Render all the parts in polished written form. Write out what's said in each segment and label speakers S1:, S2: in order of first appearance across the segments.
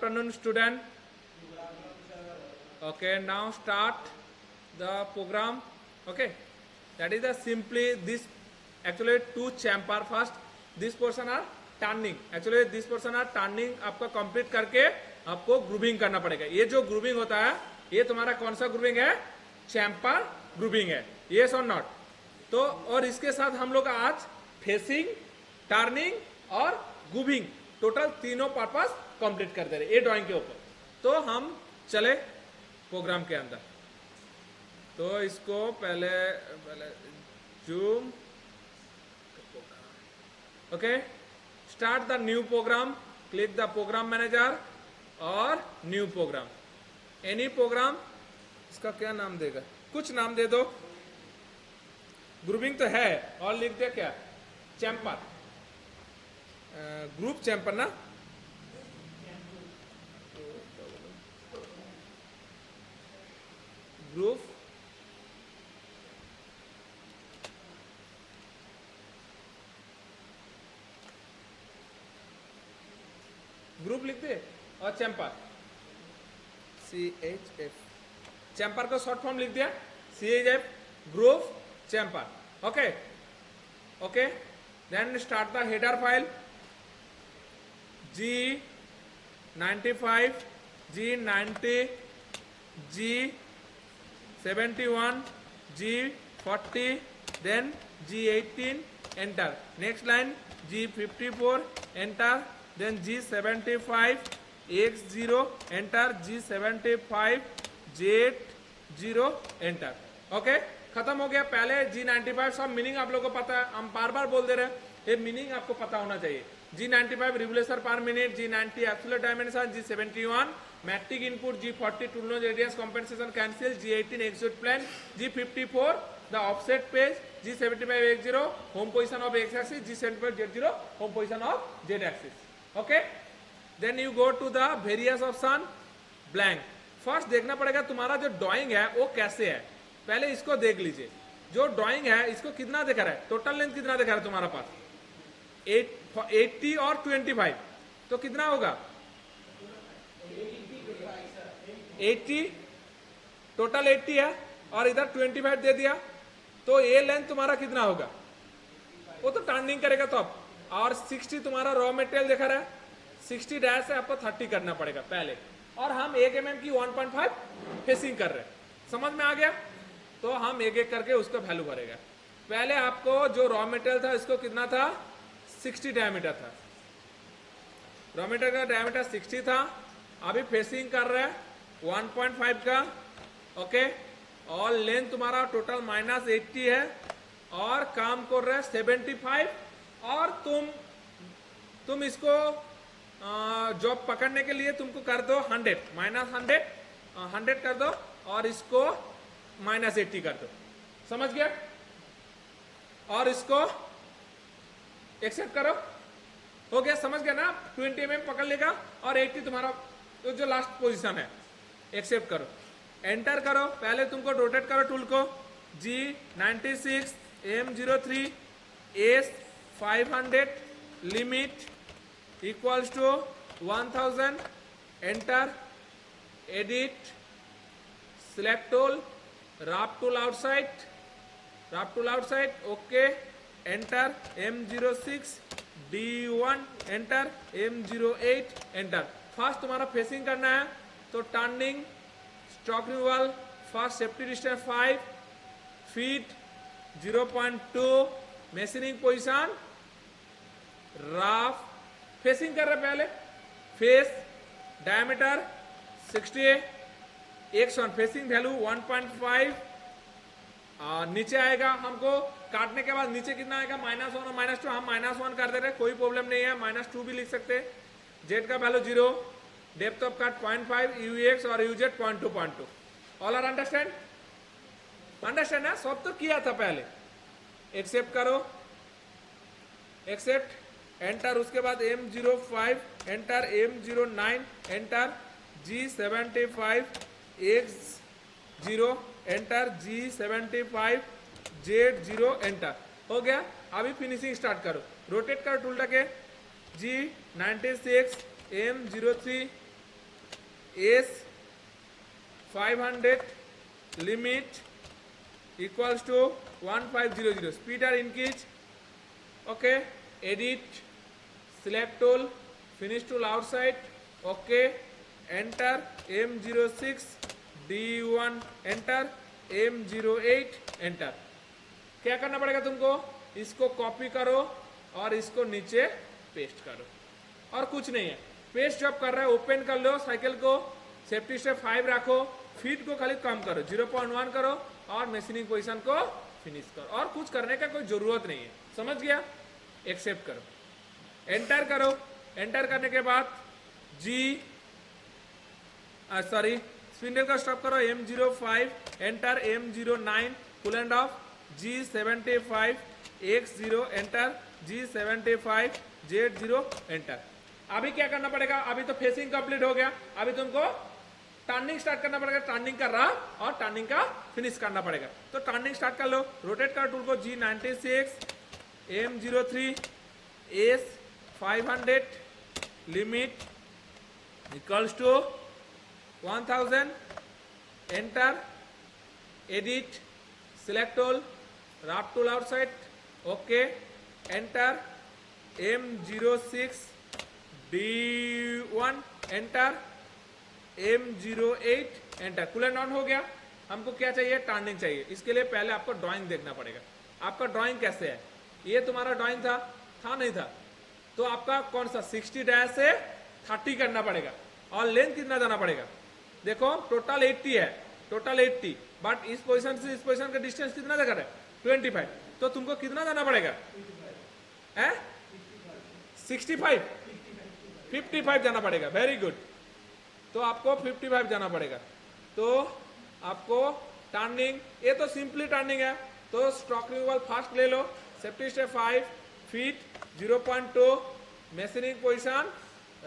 S1: afternoon, student. Okay, now start the program. Okay, that is the simply this actually two chamfer first. This portion are turning. Actually this portion are turning. आपका complete करके आपको grooving करना पड़ेगा. ये जो grooving होता है ये तुम्हारा कौन सा grooving है? chamfer grooving है. Yes or not? तो और इसके साथ हम लोग आज फेसिंग, टर्निंग और ग्रूविंग टोटल तीनों पर्पस कंप्लीट कर दे रहे ये ड्राइंग के ऊपर. तो हम चले प्रोग्राम के अंदर. तो इसको पहले zoom. Okay, start the new program. Click the program manager और न्यू प्रोग्राम. Any program. इसका क्या नाम देगा? कुछ नाम दे दो. ग्रुपिंग तो है और लिख दे क्या? चैम्पर. ग्रुप चैम्पर ना. ग्रुप ग्रुप लिख दे और चैम्पर CHF. चैम्पर का शॉर्ट फॉर्म लिख दिया CHF. Group chamfer. Okay, then start the header file. G95, G90, G71, G40, then G18, enter. Next line G54, enter. Then G75, X0, enter. G75, Z0, enter. Okay, खत्म हो गया. पहले G95 सब meaning आप लोगों को पता है, हम बार बार बोल दे रहे हैं, ये मीनिंग आपको पता होना चाहिए. G95 revolution per minute, G90 absolute dimension, G71 metric input, G40 tool radius compensation cancel, G18 exit plan, G54 the offset page, G75 X0 home position of X axis, G75 Z0 home position of Z axis. Okay, then you go to the various option blank. First देखना पड़ेगा तुम्हारा जो drawing है वो कैसे है. पहले इसको देख लीजिए. जो ड्राइंग है इसको कितना दिखा रहा है? टोटल लेंथ कितना दिखा रहा है तुम्हारा पास? 80 और 25. तो कितना होगा? 80 टोटल 80 है और इधर 25 दे दिया. तो ये लेंथ तुम्हारा कितना होगा? वो तो टर्निंग करेगा तो अब. और 60 तुम्हारा रॉ मटेरियल दिखा रहा है. 60 डैश से आपको 30 करना पड़ेगा पहले. और हम 1 mm की 1.5 फेसिंग कर रहे हैं. समझ में आ गया? तो हम एक एक करके उसका वैल्यू भरेगा. पहले आपको जो रॉ मटेरियल था इसको कितना था? 60 डायमीटर था. रॉ मटेरियल का डायमीटर 60 था. अभी फेसिंग कर रहे हैं 1.5 का. ओके, और लेंथ तुम्हारा टोटल -80 है और काम कर रहे हैं 75. और तुम इसको जॉब पकड़ने के लिए तुमको कर दो 100 -100 कर दो और इसको -80 कर दो. समझ गया? और इसको एक्सेप्ट करो. हो गया? समझ गया ना? 20 mm पकड़ लेगा और 80 तुम्हारा तो जो लास्ट पोजीशन है. एक्सेप्ट करो, एंटर करो. पहले तुमको रोटेट करो टूल को. G96 M03 S500 limit equals to 1000. Enter, edit, select tool, wrap tool outside, okay, enter. M06 D1, enter. M08, enter. First तुम्हारा फेसिंग करना है तो turning, stock removal, first safety distance 5 feet, 0.2 machining position, rough. Facing कर रहे पहले. Face diameter 60, action facing value 1.5. नीचे आएगा. हमको काटने के बाद नीचे कितना आएगा? -1 और -2. हम -1 कर दे रहे, कोई प्रॉब्लम नहीं है. -2 भी लिख सकते. जेड का value 0, depth of cut 0.5, UX और यूजेड 0.2. ऑल आर अंडरस्टैंड है? सब तो किया था पहले. एक्सेप्ट करो, एक्सेप्ट, एंटर. उसके बाद M05, enter. M09, enter. G75 X0, enter. G75 Z0, enter. हो गया. अभी फिनिशिंग स्टार्ट करो. रोटेट करो टूल के. G96 M03 S 500 limit equals to 1500 speed are increase okay edit select tool finish tool outside okay enter M06 D1 enter M08 enter क्या करना पड़ेगा तुमको इसको कॉपी करो और इसको नीचे पेस्ट करो और कुछ नहीं है पेस्ट जब कर रहा है ओपन कर लो साइकिल को सेफ्टी स्टेप 5 रखो फीट को खाली कम करो 0.1 करो और मशीनिंग पोजीशन को फिनिश करो और कुछ करने का कोई जरूरत नहीं है समझ गया एक्सेप्ट करो एंटर करो एंटर करने के बाद स्पिंडल का स्टॉप करो M05 enter M09 pull end of G75 X0 enter G75 Z0 enter अभी क्या करना पड़ेगा अभी तो फेसिंग कंप्लीट हो गया अभी तुमको टर्निंग स्टार्ट करना पड़ेगा टर्निंग का राह और टर्निंग का फिनिश करना पड़ेगा तो टर्निंग स्टार्ट कर लो रोटेट कर टूल को G96 M03 S 500 limit equals to 1000 enter edit select all wrap tool outside okay enter M06 D1 enter M08 enter coolant on हो गया हमको क्या चाहिए टर्निंग चाहिए इसके लिए पहले आपको ड्राइंग देखना पड़ेगा आपका ड्राइंग कैसे है ये तुम्हारा ड्राइंग था नहीं था तो आपका कौन सा 60 डैश से 30 करना पड़ेगा और लेंथ कितना जाना पड़ेगा देखो टोटल 80 है टोटल 80 बट इस पोजीशन से इस पोजीशन का डिस्टेंस कितना जगह है 25 तो तुमको कितना जाना पड़ेगा 65 55 जाना पड़ेगा वेरी गुड तो आपको 55 जाना पड़ेगा तो आपको टर्निंग ये तो सिंपली टर्निंग है तो स्टॉक रिमूवल फास्ट ले लो safety step 5 feet 0.2 machining position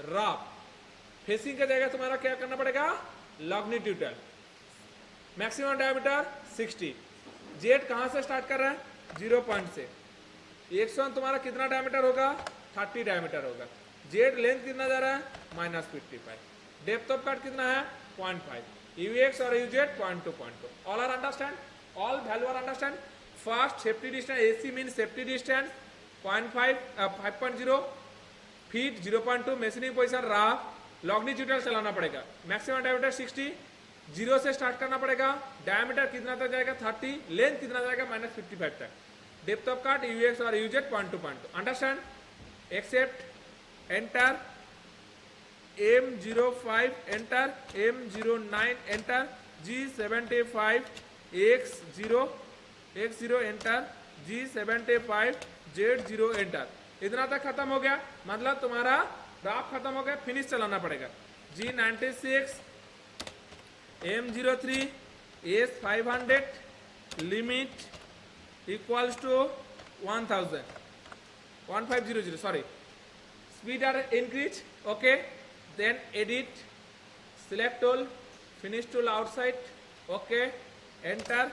S1: rough facing का जगह तुम्हारा क्या करना पड़ेगा लॉन्गिट्यूडल मैक्सिमम डायमीटर 60 जेट कहां से स्टार्ट कर रहा है 0 पॉइंट से 101 तुम्हारा कितना डायमीटर होगा 30 डायमीटर होगा जेट लेंथ कितना जा रहा है -55 डेप्थ ऑफ कट कितना है 0.5 यूएक्स और UZ 0.2 all are understand all value are understand first safety distance AC mean safety distance 5.0 feet 0.2 machining position rough longitudinal चलाना पड़ेगा मैक्सिमम डायमीटर 60 0 से स्टार्ट करना पड़ेगा डायमीटर कितना तक जाएगा 30 लेंथ कितना जाएगा -55 तक डेप्थ ऑफ कट यूएक्स और UZ 0.2 understand accept enter M05 enter M09 enter G75 X0 enter G75 Z0 enter इतना तक खत्म हो गया मतलब तुम्हारा राफ खत्म हो गया फिनिश चलाना पड़ेगा G96 M03 S 500 limit equals to 1500 sorry speed are increase okay then edit select tool finish tool outside okay enter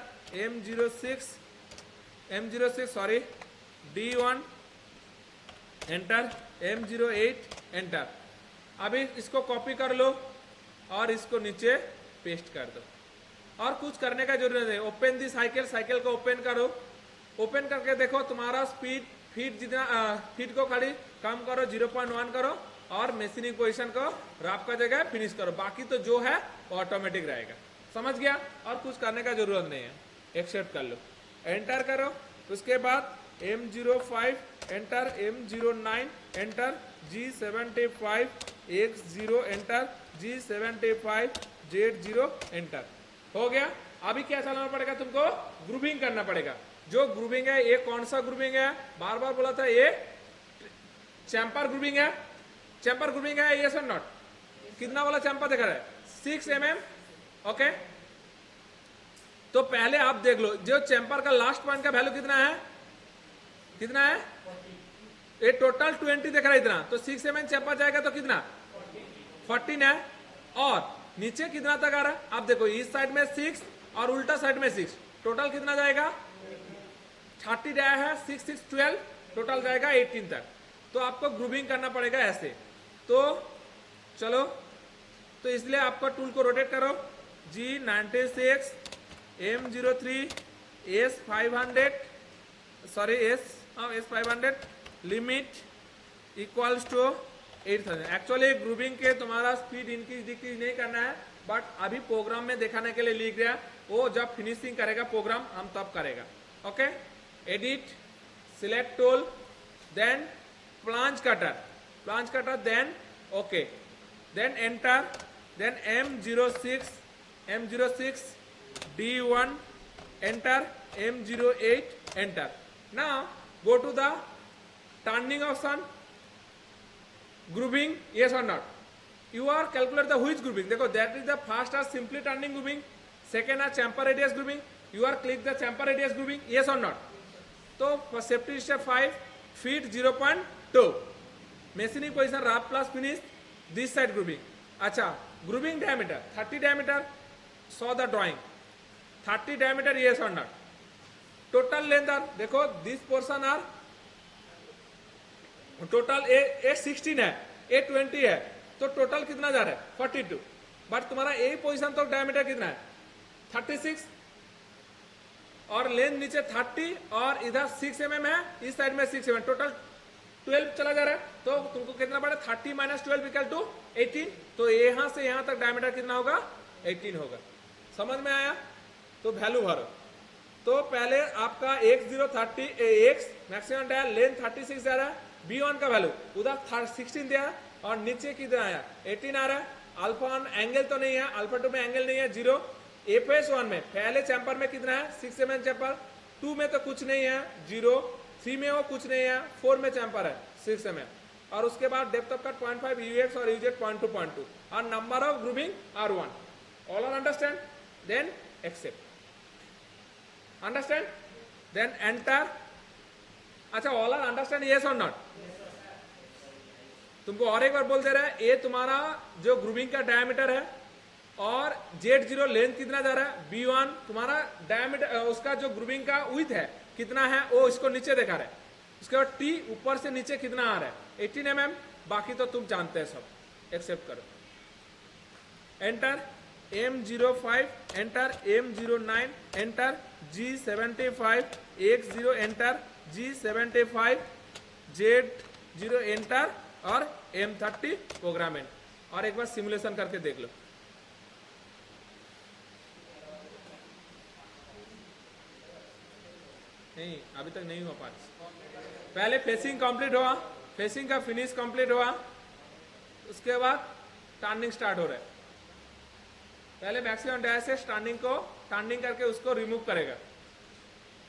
S1: M06 sorry D1 enter M08 enter अभी इसको कॉपी कर लो और इसको नीचे पेस्ट कर दो और कुछ करने का जरूरत है ओपन दी साइकिल को ओपन करो ओपन करके देखो तुम्हारा स्पीड फीट जितना फीट को खाली कम करो 0.1 करो और मशीनिंग पोजीशन को राफ का जगह फिनिश करो बाकी तो जो है वो ऑटोमेटिक रहेगा समझ गया और कुछ करने का जरूरत नहीं है एक्सेप्ट कर लो एंटर करो उसके बाद M05 enter M09 enter G75 X0 enter G75 Z0 enter हो गया अभी क्या चलाना पड़ेगा तुमको ग्रुपिंग करना पड़ेगा जो ग्रुपिंग है ये कौन सा ग्रुपिंग है बार बार बोला था ये चैम्पर ग्रुपिंग है यस और नॉट कितना वाला चैम्पर दिखा रहा है 6 mm ओके तो पहले आप देख लो जो चैम्पर का लास्ट पॉइंट का वैल्यू कितना है ये टोटल 20 दिख रहा है इतना तो 6 mm चैम्पर जाएगा तो कितना 14 है और नीचे कितना तक आ रहा है आप देखो इस साइड में 6 और उल्टा साइड में 6 टोटल कितना जाएगा 30 डाया है 6 6 12 टोटल जाएगा 18 तक तो आपको ग्रुपिंग करना पड़ेगा ऐसे तो चलो तो इसलिए आपका टूल को रोटेट करो, G96 M03 S500 sorry S500 limit equals to 8000। Actually grouping के तुम्हारा स्पीड इंक्रीज डिक्रीज नहीं करना है, बट अभी प्रोग्राम में दिखाने के लिए लिख दिया, वो जब फिनिशिंग करेगा प्रोग्राम हम तब करेगा। Okay, edit, select tool, then plunge cutter, then okay, then enter, then M06 D1 enter, M08 enter. Now go to the turning option, grouping, yes or not. You are calculate the which grouping. देखो that is the first are simply turning grouping, second are chamfer radius grouping. You are click the chamfer radius grouping, yes or not. तो for safety step 5 feet 0.2 machining position rough plus finish this side grouping. अच्छा, grouping diameter 30 diameter, saw the drawing 30 diameter, yes or not. Total length are देखो this portion are total A 16 है, ए 20 है, तो total कितना जा रहा है 42, but तुम्हारा ए पोजीशन तो डायमीटर कितना है 36 और लेंथ नीचे 30 और इधर 6 mm है, इस साइड में 6 mm, टोटल 12 चला जा रहा है। तो तुमको कितना पड़ा 30 - 12 इक्वल टू 18, तो यहां से यहां तक डायमीटर कितना होगा 18 होगा। समझ में आया? तो वैल्यू भरो। तो पहले आपका x030 x maximum dial length 36 जा रहा है, B1 का वैल्यू उधर 16 दिया और नीचे कितना आया 18 आ रहा है। अल्फा 1 एंगल तो नहीं है, अल्फा 2 में एंगल नहीं है 0। FS1 में पहले चैम्पर में कितना है 6 mm चैम्पर, 2 में तो कुछ नहीं है 0, 3 में वो कुछ नहीं है, 4 में चैम्पर है 6 mm, और उसके बाद डेप्थ ऑफ कट 0.5 UX और UZ 0.2 और number of grouping are 1। All are understand? Then accept, understand, then enter. अच्छा, ऑल आर अंडरस्टैंड, यस और नॉट? तुमको और एक बार बोल दे रहा है, ये तुम्हारा जो ग्रुपिंग का डायमीटर है और Z0 लेंथ कितना जा रहा है, B1 तुम्हारा डायमीटर, उसका जो ग्रुपिंग का विड्थ है कितना है वो इसको नीचे दिखा रहा है। उसके बाद T ऊपर से नीचे कितना आ रहा है 18 mm, बाकी तो तुम जानते हैं सब। एक्सेप्ट करो, enter, M05 enter, M09 enter, G75 X0 enter, G75 Z0 enter और M30 प्रोग्राम एंड। और एक बार सिमुलेशन करके देख लो। नहीं, अभी तक नहीं हुआ पार्ट। पहले फेसिंग कंप्लीट हुआ, फेसिंग का फिनिश कंप्लीट हुआ, उसके बाद टर्निंग स्टार्ट हो रहा है। पहले मैक्सिमम डायस से टर्निंग को टर्निंग करके उसको रिमूव करेगा,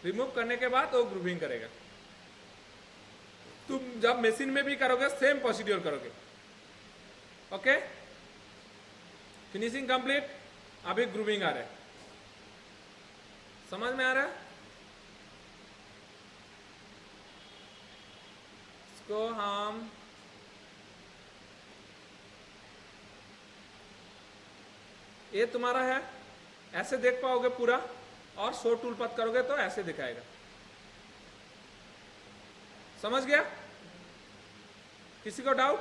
S1: रिमूव करने के बाद वो ग्रुपिंग करेगा। तुम जब मशीन में भी करोगे सेम प्रोसीड्योर करोगे। ओके, फिनिशिंग कंप्लीट, अभी ग्रुपिंग आ रहा है। समझ में आ रहा है? इसको हम ये तुम्हारा है, ऐसे देख पाओगे पूरा, और शो टूल पर करोगे तो ऐसे दिखाएगा। समझ गया? किसी को डाउट?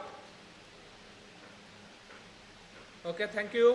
S1: Okay, thank you.